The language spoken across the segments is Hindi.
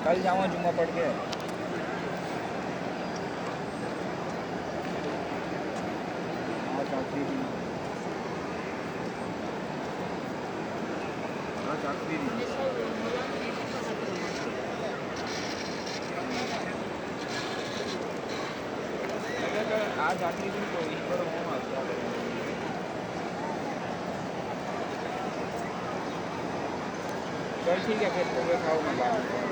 कल जाऊँगा जुम्मा पढ़ के। आज आखिरी दिन। आज आखिरी दिन। आज आखिरी दिन तो इस पर हूँ क्या करें। चल ठीक है फिर तो खाओ मैं बाद में।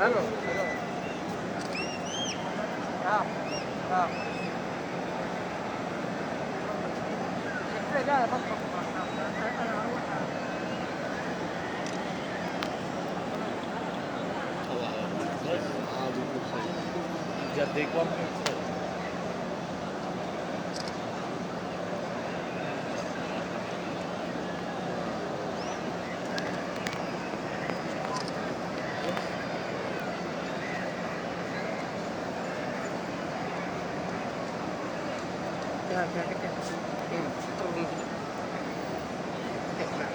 हेलो हाँ हाँ जब देखो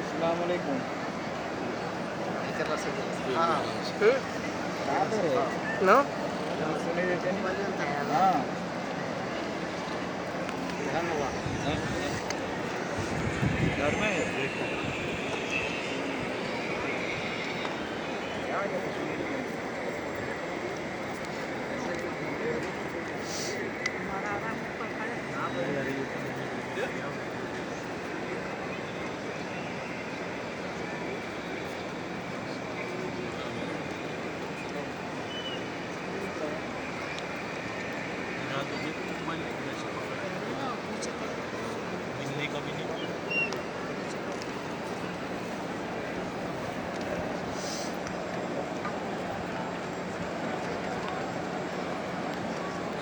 अस्सलाम वालेकुम। हाँ कहाँ पे है? नो सुने देते नहीं। हाँ घर में है। क्या क्या कुछ नहीं है। मिलने का भी नहीं।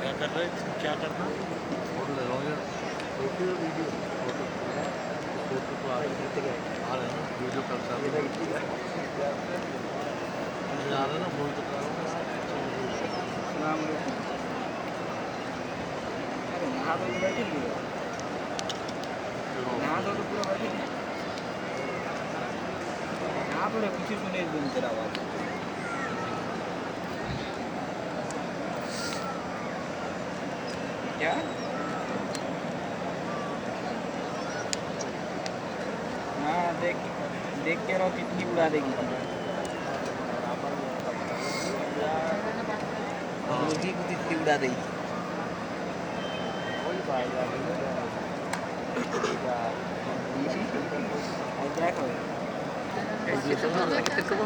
क्या कर रहे थे? क्या करना? फोटो लगाओ यार। फोटो या वीडियो? फोटो। फोटो तो आ रहे हैं ना, वीडियो कर सकते हैं। मुझे आ रहा है ना, बोल तो रहा हूँ। अस्सलाम वालेकुम। अरे नहा धो के बैठे नहीं हो? नहा धो के पूरा बैठे नहीं? यहाँ पर कुछ ही सुने दिन तेरा आवाज़। क्या? हाँ देख के रहो कितनी उड़ा देगी। मुर्गी को कितनी उड़ा देगी। क्या करो? कैसे तो लगे तेरे को